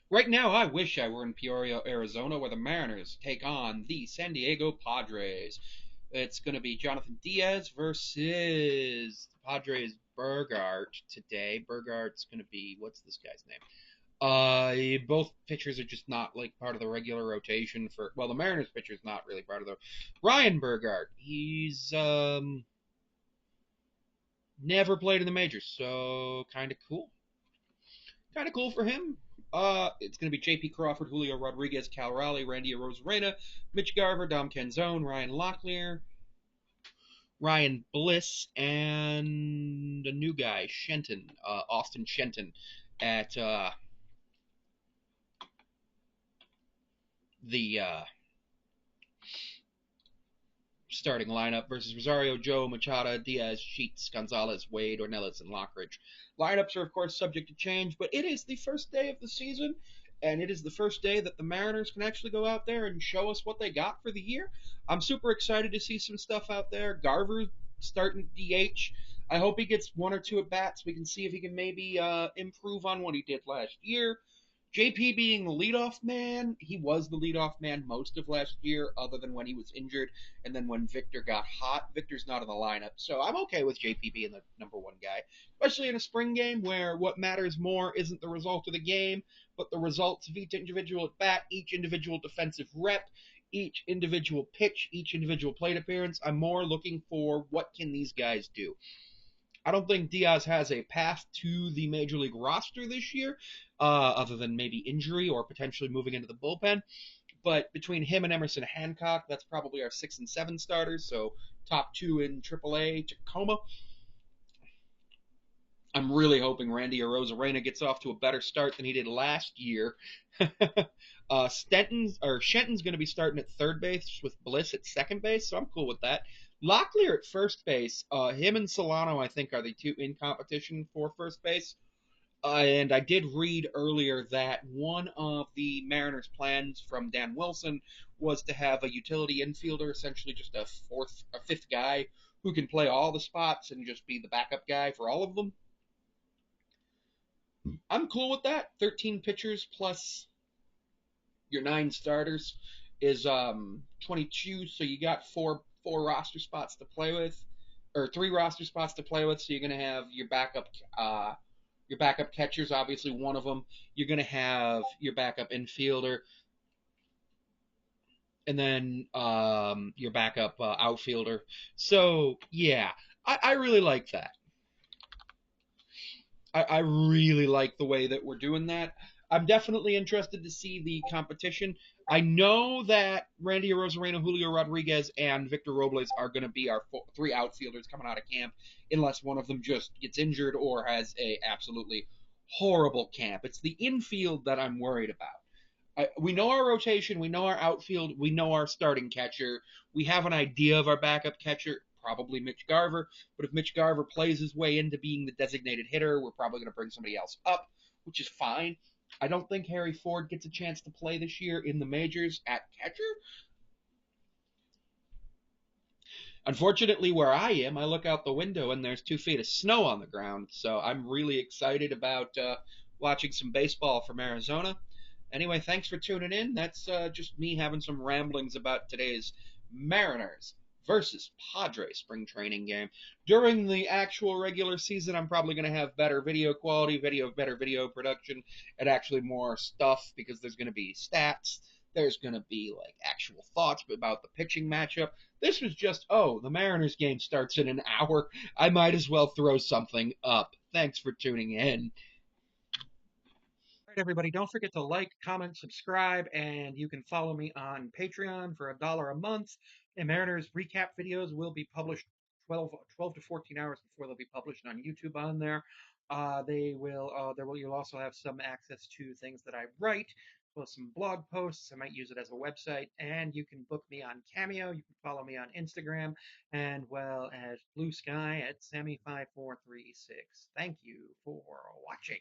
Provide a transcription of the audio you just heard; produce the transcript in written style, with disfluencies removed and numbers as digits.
Right now, I wish I were in Peoria, Arizona, where the Mariners take on the San Diego Padres. It's going to be Jonathan Diaz versus the Padres Burgart today. Burgart's going to be, what's this guy's name? Both pitchers are just not like part of the regular rotation for. Well, the Mariners pitcher's not really part of the. Ryan Burgart. He's never played in the majors, so kind of cool. Kind of cool for him. It's going to be J.P. Crawford, Julio Rodriguez, Cal Raleigh, Randy Arozarena, Mitch Garver, Dom Canzone, Ryan Locklear, Ryan Bliss, and a new guy, Shenton, Austin Shenton, at the starting lineup versus Rosario, Joe, Machado, Diaz, Sheets, Gonzalez, Wade, Ornelas, and Lockridge. Lineups are, of course, subject to change, but it is the first day of the season, and it is the first day that the Mariners can actually go out there and show us what they got for the year. I'm super excited to see some stuff out there. Garver starting DH. I hope he gets one or two at bats. We can see if he can maybe improve on what he did last year. JP being the leadoff man, he was the leadoff man most of last year, other than when he was injured. And then when Victor got hot, Victor's not in the lineup. So I'm okay with JP being the number one guy, especially in a spring game where what matters more isn't the result of the game, but the results of each individual at bat, each individual defensive rep, each individual pitch, each individual plate appearance. I'm more looking for what can these guys do. I don't think Diaz has a path to the major league roster this year, other than maybe injury or potentially moving into the bullpen. But between him and Emerson Hancock, that's probably our 6 and 7 starters. So top two in AAA, Tacoma. I'm really hoping Randy Arozarena gets off to a better start than he did last year. Shenton's going to be starting at third base with Bliss at second base, so I'm cool with that. Locklear at first base. Him and Solano, I think, are the two in competition for first base. And I did read earlier that one of the Mariners' plans from Dan Wilson was to have a utility infielder, essentially just a fifth guy who can play all the spots and just be the backup guy for all of them. I'm cool with that. 13 pitchers plus your 9 starters is 22, so you got four roster spots to play with, or 3 roster spots to play with. So you're gonna have your backup catchers, obviously one of them. You're gonna have your backup infielder, and then your backup outfielder. So yeah, I really like that. I really like the way that we're doing that. I'm definitely interested to see the competition. I know that Randy Arozarena, Julio Rodriguez, and Victor Robles are going to be our 3 outfielders coming out of camp, unless one of them just gets injured or has a absolutely horrible camp. It's the infield that I'm worried about. We know our rotation, we know our outfield, we know our starting catcher. We have an idea of our backup catcher, probably Mitch Garver. But if Mitch Garver plays his way into being the designated hitter, we're probably going to bring somebody else up, which is fine. I don't think Harry Ford gets a chance to play this year in the majors at catcher. Unfortunately, where I am, I look out the window and there's 2 feet of snow on the ground. So I'm really excited about watching some baseball from Arizona. Anyway, thanks for tuning in. That's just me having some ramblings about today's Mariners versus Padres spring training game. During the actual regular season, I'm probably going to have better video quality, better video production, and actually more stuff because there's going to be stats. There's going to be like actual thoughts about the pitching matchup. This was just, oh, the Mariners game starts in an hour. I might as well throw something up. Thanks for tuning in. All right, everybody, don't forget to like, comment, subscribe, and you can follow me on Patreon for $1 a month. And Mariners recap videos will be published 12 to 14 hours before they'll be published on YouTube on there. You'll also have some access to things that I write, plus some blog posts. I might use it as a website, and you can book me on Cameo. You can follow me on Instagram, and well as Blue Sky at Sammy5436. Thank you for watching.